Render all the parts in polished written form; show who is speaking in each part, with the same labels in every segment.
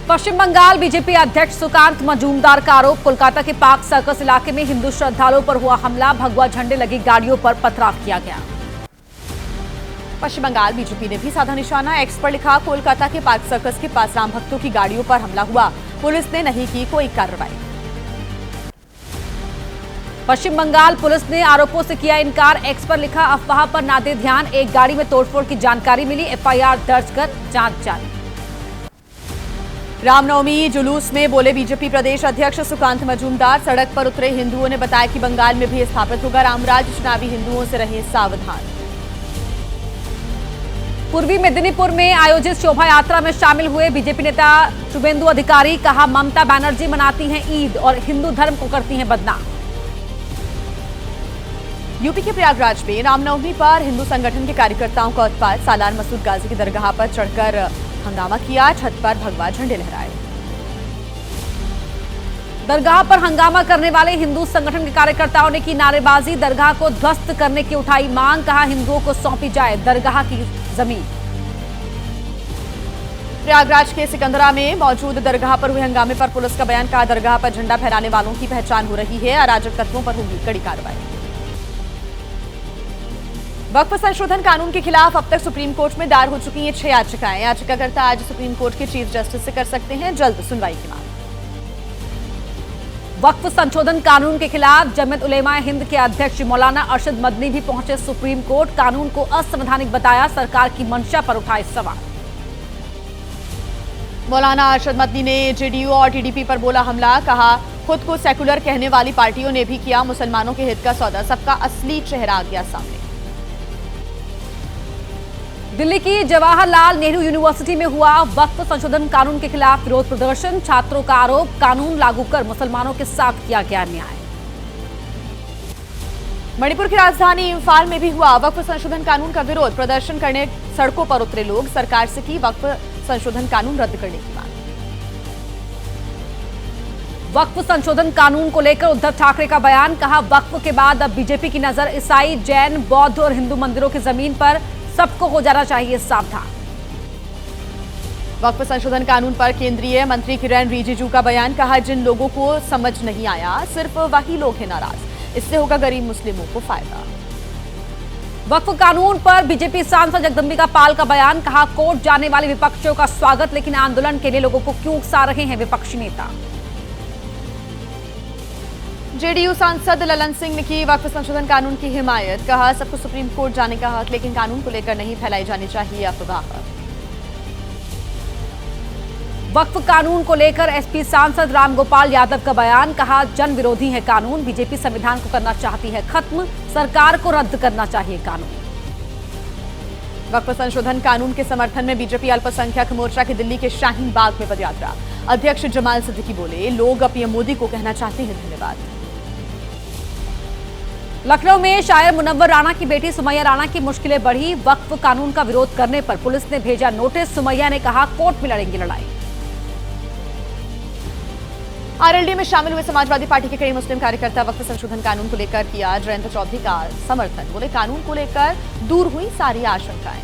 Speaker 1: पश्चिम Bengal BJP अध्यक्ष सुकांत मजूमदार का आरोप, कोलकाता के पार्क सर्कस इलाके में हिंदू श्रद्धालुओं पर हुआ हमला, भगवा झंडे लगी गाड़ियों पर पथराव किया गया।
Speaker 2: पश्चिम बंगाल बीजेपी ने भी साधा निशाना, एक्स पर लिखा, कोलकाता के पार्क सर्कस के पास राम भक्तों की गाड़ियों पर हमला हुआ, पुलिस ने नहीं की कोई कार्रवाई।
Speaker 1: पश्चिम बंगाल पुलिस ने आरोपों से किया इनकार, एक्स पर लिखा, अफवाह पर ना दे ध्यान, एक गाड़ी में तोड़फोड़ की जानकारी मिली, एफआईआर दर्ज कर जांच जारी।
Speaker 2: रामनवमी जुलूस में बोले बीजेपी प्रदेश अध्यक्ष सुकांत मजूमदार, सड़क पर उतरे हिंदुओं ने बताया कि बंगाल में भी स्थापित होगा रामराज, चुनावी हिंदुओं से रहे सावधान।
Speaker 1: पूर्वी मेदिनीपुर में आयोजित शोभा यात्रा में शामिल हुए बीजेपी नेता शुभेंदु अधिकारी, कहा ममता बनर्जी मनाती हैं ईद और हिंदू धर्म को करती हैं बदनाम।
Speaker 2: यूपी के प्रयागराज में रामनवमी पर हिंदू संगठन के कार्यकर्ताओं का उत्पात, सालार मसूद गाजी की दरगाह पर चढ़कर हंगामा किया, छत पर भगवा झंडे लहराए।
Speaker 1: दरगाह पर हंगामा करने वाले हिंदू संगठन के कार्यकर्ताओं ने की नारेबाजी, दरगाह को ध्वस्त करने की उठाई मांग, कहा हिंदुओं को सौंपी जाए दरगाह की जमीन।
Speaker 2: प्रयागराज के सिकंदरा में मौजूद दरगाह पर हुए हंगामे पर पुलिस का बयान, कहा दरगाह पर झंडा फहराने वालों की पहचान हो रही है, अराजक तत्वों पर होगी कड़ी कार्रवाई। वक्फ संशोधन कानून के खिलाफ अब तक सुप्रीम कोर्ट में दायर हो चुकी हैं 6 याचिकाएं। याचिकाकर्ता आज सुप्रीम कोर्ट के चीफ जस्टिस से कर सकते हैं जल्द सुनवाई की मांग।
Speaker 1: वक्फ संशोधन कानून के खिलाफ जमीयत उलेमा हिंद के अध्यक्ष मौलाना अरशद मदनी भी पहुंचे सुप्रीम कोर्ट, कानून को असंवैधानिक बताया, सरकार की मंशा पर उठाए सवाल।
Speaker 2: मौलाना अरशद मदनी ने जेडीयू और टीडीपी पर बोला हमला, कहा खुद को सेकुलर कहने वाली पार्टियों ने भी किया मुसलमानों के हित का सौदा, सबका असली चेहरा आ गया सामने।
Speaker 1: दिल्ली की जवाहरलाल नेहरू यूनिवर्सिटी में हुआ वक्फ संशोधन कानून के खिलाफ विरोध प्रदर्शन, छात्रों का आरोप, कानून लागू कर मुसलमानों के साथ किया गया न्याय।
Speaker 2: मणिपुर की राजधानी इंफाल में भी हुआ वक्फ संशोधन कानून का विरोध, प्रदर्शन करने सड़कों पर उतरे लोग, सरकार से की वक्फ संशोधन कानून रद्द करने की मांग।
Speaker 1: वक्फ संशोधन कानून को लेकर उद्धव ठाकरे का बयान, कहा वक्फ के बाद अब बीजेपी की नजर ईसाई, जैन, बौद्ध और हिंदू मंदिरों की जमीन पर, सबको हो जाना चाहिए सावधान।
Speaker 2: वक्फ संशोधन कानून पर केंद्रीय मंत्री किरण रिजिजू का बयान, कहा जिन लोगों को समझ नहीं आया सिर्फ वही लोग हैं नाराज, इससे होगा गरीब मुस्लिमों को फायदा।
Speaker 1: वक्फ कानून पर बीजेपी सांसद जगदंबिका पाल का बयान, कहा कोर्ट जाने वाले विपक्षियों का स्वागत, लेकिन आंदोलन के लिए लोगों को क्यों उकसा रहे हैं विपक्षी नेता।
Speaker 2: जेडीयू सांसद ललन सिंह ने की वक्फ संशोधन कानून की हिमायत, कहा सबको सुप्रीम कोर्ट जाने का हक, लेकिन कानून को लेकर नहीं फैलाई जानी चाहिए अफवाह।
Speaker 1: वक्फ कानून को लेकर एसपी सांसद रामगोपाल यादव का बयान, कहा जन विरोधी है कानून, बीजेपी संविधान को करना चाहती है खत्म, सरकार को रद्द करना चाहिए कानून।
Speaker 2: वक्फ संशोधन कानून के समर्थन में बीजेपी अल्पसंख्यक मोर्चा की दिल्ली के शाहीन बाग में पदयात्रा, अध्यक्ष जमाल सिद्दीकी बोले लोग पीएम मोदी को कहना चाहते हैं धन्यवाद। लखनऊ में शायर मुनव्वर राणा की बेटी सुमैया राणा की मुश्किलें बढ़ी, वक्फ कानून का विरोध करने पर पुलिस ने भेजा नोटिस, सुमैया ने कहा कोर्ट में लड़ेंगी लड़ाई। आरएलडी में शामिल हुए समाजवादी पार्टी के कई मुस्लिम कार्यकर्ता वक्फ संशोधन कानून को लेकर किया जयंत चौधरी का समर्थन, बोले कानून को लेकर दूर हुई सारी आशंकाएं।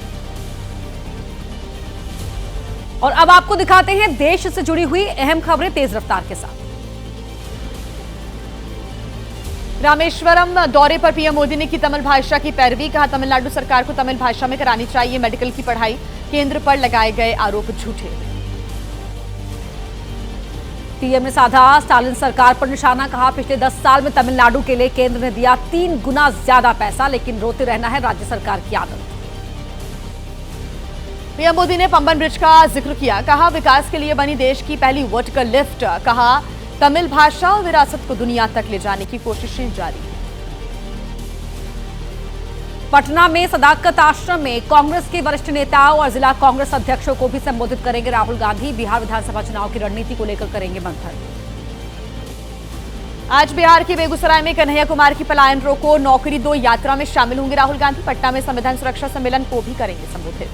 Speaker 2: और अब आपको दिखाते हैं देश से जुड़ी हुई अहम खबरें तेज रफ्तार के साथ। रामेश्वरम दौरे पर पीएम मोदी ने की तमिल भाषा की पैरवी, कहा तमिलनाडु सरकार को तमिल भाषा में करानी चाहिए मेडिकल की पढ़ाई, केंद्र पर लगाए गए आरोप झूठे। पीएम ने साधा स्टालिन सरकार पर निशाना, कहा पिछले 10 साल में तमिलनाडु के लिए केंद्र ने दिया 3 गुना ज्यादा पैसा, लेकिन रोते रहना है राज्य सरकार की आदत। पीएम मोदी ने पंबन ब्रिज का जिक्र किया, कहा विकास के लिए बनी देश की पहली वर्टिकल लिफ्ट, कहा तमिल भाषा और विरासत को दुनिया तक ले जाने की कोशिशें जारी हैं। पटना में सदाकत आश्रम में कांग्रेस के वरिष्ठ नेताओं और जिला कांग्रेस अध्यक्षों को भी संबोधित करेंगे राहुल गांधी, बिहार विधानसभा चुनाव की रणनीति को लेकर करेंगे मंथन। आज बिहार के बेगूसराय में कन्हैया कुमार की पलायन रोको नौकरी दो यात्रा में शामिल होंगे राहुल गांधी, पटना में संविधान सुरक्षा सम्मेलन को भी करेंगे संबोधित।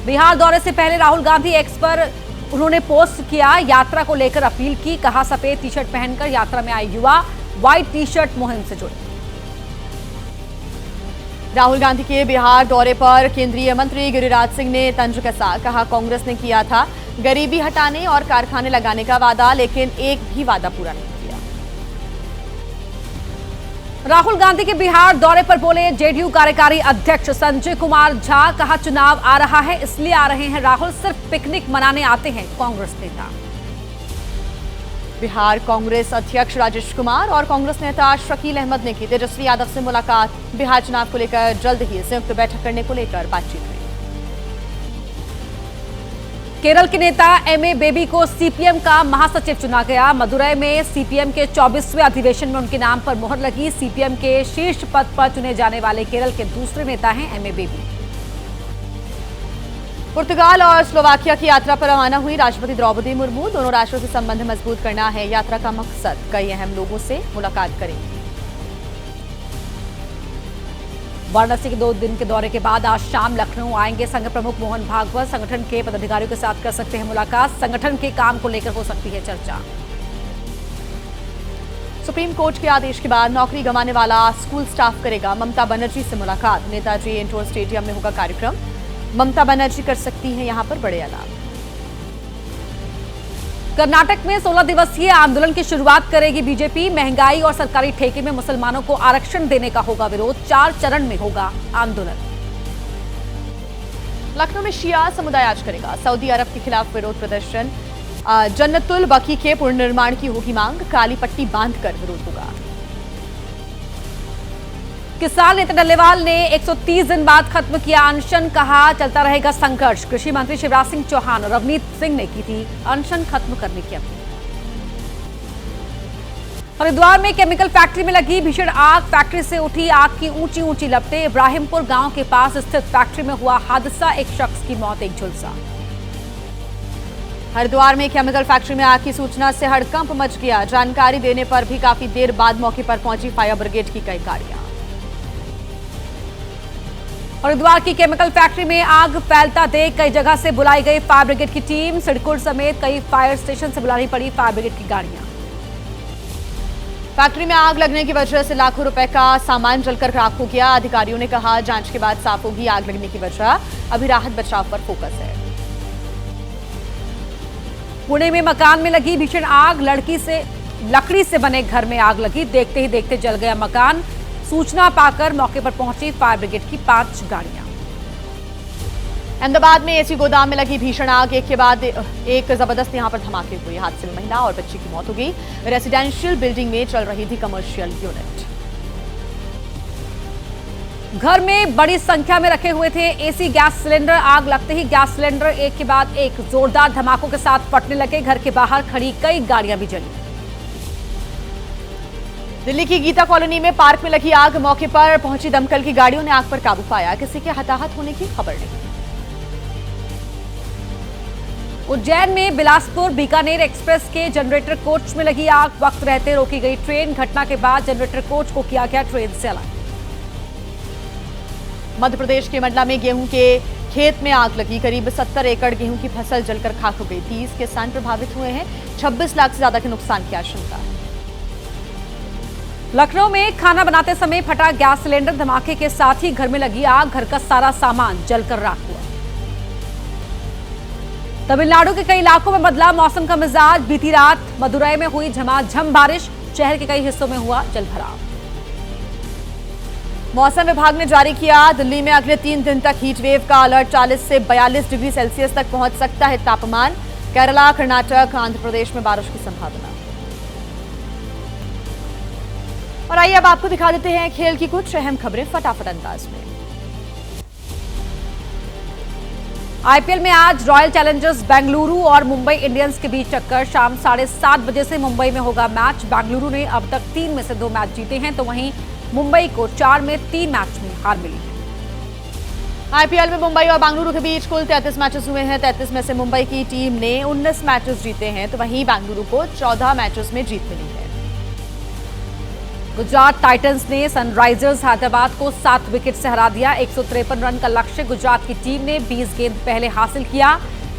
Speaker 2: बिहार दौरे से पहले राहुल गांधी एक्स पर उन्होंने पोस्ट किया, यात्रा को लेकर अपील की, कहा सफेद टी शर्ट पहनकर यात्रा में आए युवा व्हाइट टी शर्ट मुहिम से जुड़े। राहुल गांधी के बिहार दौरे पर केंद्रीय मंत्री गिरिराज सिंह ने तंज कसा। कहा, कांग्रेस ने किया था गरीबी हटाने और कारखाने लगाने का वादा, लेकिन एक भी वादा पूरा नहीं किया।
Speaker 1: राहुल गांधी के बिहार दौरे पर बोले जेडीयू कार्यकारी अध्यक्ष संजय कुमार झा। कहा, चुनाव आ रहा है इसलिए आ रहे हैं राहुल, सिर्फ पिकनिक मनाने आते हैं कांग्रेस नेता।
Speaker 2: बिहार कांग्रेस अध्यक्ष राजेश कुमार और कांग्रेस नेता शकील अहमद ने की तेजस्वी यादव से मुलाकात। बिहार चुनाव को लेकर जल्द ही संयुक्त बैठक करने को लेकर बातचीत हुई।
Speaker 1: केरल के नेता एमए बेबी को सीपीएम का महासचिव चुना गया। मदुरई में सीपीएम के 24वें अधिवेशन में उनके नाम पर मुहर लगी। सीपीएम के शीर्ष पद पर चुने जाने वाले केरल के दूसरे नेता हैं एमए बेबी।
Speaker 2: पुर्तगाल और स्लोवाकिया की यात्रा पर रवाना हुई राष्ट्रपति द्रौपदी मुर्मू। दोनों राष्ट्रों से संबंध मजबूत करना है यात्रा का मकसद। कई अहम लोगों से मुलाकात करेंगी।
Speaker 1: वाराणसी के 2 दिन के दौरे के बाद आज शाम लखनऊ आएंगे संघ प्रमुख मोहन भागवत। संगठन के पदाधिकारियों के साथ कर सकते हैं मुलाकात। संगठन के काम को लेकर हो सकती है चर्चा।
Speaker 2: सुप्रीम कोर्ट के आदेश के बाद नौकरी गंवाने वाला स्कूल स्टाफ करेगा ममता बनर्जी से मुलाकात। नेताजी इंडोर स्टेडियम में होगा कार्यक्रम। ममता बनर्जी कर सकती हैं यहां पर बड़े ऐलान।
Speaker 1: कर्नाटक में 16 दिवसीय आंदोलन की शुरुआत करेगी बीजेपी। महंगाई और सरकारी ठेके में मुसलमानों को आरक्षण देने का होगा विरोध। 4 चरण में होगा आंदोलन।
Speaker 2: लखनऊ में शिया समुदाय आज करेगा सऊदी अरब के खिलाफ विरोध प्रदर्शन। जन्नतुल बकी के पुनर्निर्माण की होगी मांग। काली पट्टी बांधकर विरोध होगा।
Speaker 1: किसान नेता डल्लेवाल ने 130 दिन बाद खत्म किया अनशन। कहा, चलता रहेगा संघर्ष। कृषि मंत्री शिवराज सिंह चौहान और रवनीत सिंह ने की थी अनशन खत्म करने की अपील। हरिद्वार में केमिकल फैक्ट्री में लगी भीषण आग। फैक्ट्री से उठी आग की ऊंची ऊंची लपटें। इब्राहिमपुर गांव के पास स्थित फैक्ट्री में हुआ हादसा। एक शख्स की मौत, एक झुलसा।
Speaker 2: हरिद्वार में केमिकल फैक्ट्री में आग की सूचना से हड़कंप मच गया। जानकारी देने पर भी काफी देर बाद मौके पर पहुंची फायर ब्रिगेड की कई गाड़ियां।
Speaker 1: हरिद्वार की केमिकल फैक्ट्री में आग फैलता देख कई जगह से बुलाई गई फायर ब्रिगेड की टीम। सिडकुट समेत कई फायर स्टेशन से बुलानी पड़ी फायर ब्रिगेड की गाड़ियां।
Speaker 2: फैक्ट्री में आग लगने की वजह से लाखों रुपए का सामान जलकर राख हो गया। अधिकारियों ने कहा, जांच के बाद साफ होगी आग लगने की वजह। अभी राहत बचाव पर फोकस है।
Speaker 1: पुणे में मकान में लगी भीषण आग। लकड़ी से बने घर में आग लगी। देखते ही देखते जल गया मकान। सूचना पाकर मौके पर पहुंची फायर ब्रिगेड की 5 गाड़ियां।
Speaker 2: अहमदाबाद में एसी गोदाम में लगी भीषण आग। एक के बाद एक जबरदस्त यहां पर धमाके हुए। हादसे में महिला और बच्ची की मौत हो गई। रेजिडेंशियल बिल्डिंग में चल रही थी कमर्शियल यूनिट।
Speaker 1: घर में बड़ी संख्या में रखे हुए थे एसी गैस सिलेंडर। आग लगते ही गैस सिलेंडर एक के बाद एक जोरदार धमाकों के साथ फटने लगे। घर के बाहर खड़ी कई गाड़ियां भी जली।
Speaker 2: दिल्ली की गीता कॉलोनी में पार्क में लगी आग। मौके पर पहुंची दमकल की गाड़ियों ने आग पर काबू पाया। किसी के हताहत होने की खबर नहीं।
Speaker 1: उज्जैन में बिलासपुर बीकानेर एक्सप्रेस के जनरेटर कोच में लगी आग। वक्त रहते रोकी गई ट्रेन। घटना के बाद जनरेटर कोच को किया गया ट्रेन से अलग।
Speaker 2: मध्य प्रदेश के मंडला में गेहूं के खेत में आग लगी। करीब 70 एकड़ गेहूं की फसल जलकर खाक हो गई। 30 किसान प्रभावित हुए हैं। 26 लाख से ज्यादा के नुकसान की आशंका।
Speaker 1: लखनऊ में खाना बनाते समय फटा गैस सिलेंडर। धमाके के साथ ही घर में लगी आग। घर का सारा सामान जलकर राख हुआ। तमिलनाडु के कई इलाकों में बदला मौसम का मिजाज। बीती रात मदुरई में हुई झमाझम बारिश। शहर के कई हिस्सों में हुआ जलभराव।
Speaker 2: मौसम विभाग ने जारी किया दिल्ली में अगले 3 दिन तक हीट वेव का अलर्ट। 40 से 42 डिग्री सेल्सियस तक पहुंच सकता है तापमान। केरला, कर्नाटक, आंध्र प्रदेश में बारिश की संभावना। और आइए अब आपको दिखा देते हैं खेल की कुछ अहम खबरें फटाफट अंदाज में।
Speaker 1: आईपीएल में आज रॉयल चैलेंजर्स बेंगलुरु और मुंबई इंडियंस के बीच टक्कर। शाम 7:30 बजे से मुंबई में होगा मैच। बेंगलुरु ने अब तक 3 में से 2 मैच जीते हैं, तो वहीं मुंबई को 4 में 3 मैच में हार मिली है।
Speaker 2: आईपीएल में मुंबई और बेंगलुरु के बीच कुल 33 मैचेस हुए हैं। 33 में से मुंबई की टीम ने 19 मैचेस जीते हैं, तो वहीं बेंगलुरु को 14 मैचेस में जीत मिली है।
Speaker 1: गुजरात टाइटंस ने सनराइजर्स हैदराबाद को 7 विकेट से हरा दिया। 153 रन का लक्ष्य गुजरात की टीम ने 20 गेंद पहले हासिल किया।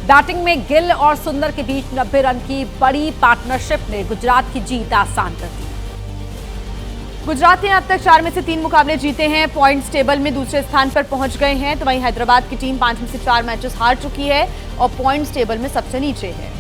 Speaker 1: बैटिंग में गिल और सुंदर के बीच 90 रन की बड़ी पार्टनरशिप ने गुजरात की जीत आसान कर दी।
Speaker 2: गुजरात ने अब तक 4 में से 3 मुकाबले जीते हैं, पॉइंट्स टेबल में दूसरे स्थान पर पहुंच गए हैं। तो वहीं हैदराबाद की टीम 5 में से 4 मैचेस हार चुकी है और पॉइंट्स टेबल में सबसे नीचे है।